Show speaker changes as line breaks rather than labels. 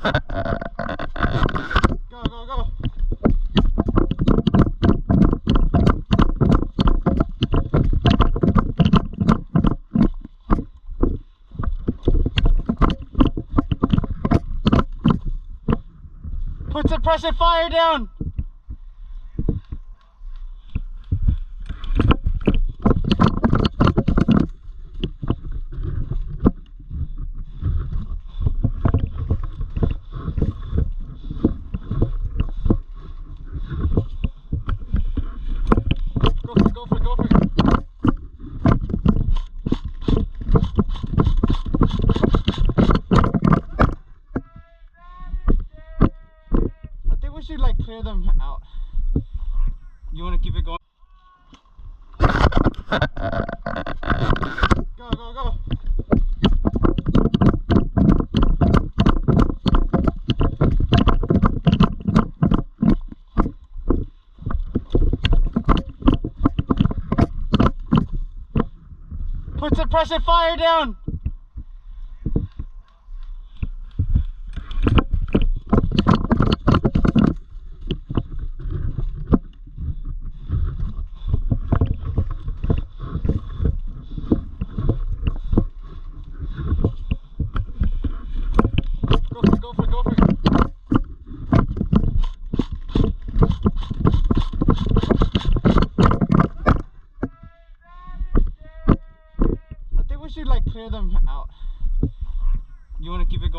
Go, go, go. Put suppressive fire down. Go for it, go for it. I think we should like clear them out. You want to keep it going? Go, go, go. Put suppressive fire down. Go for it, go for it. I think we should like clear them out. You want to keep it going?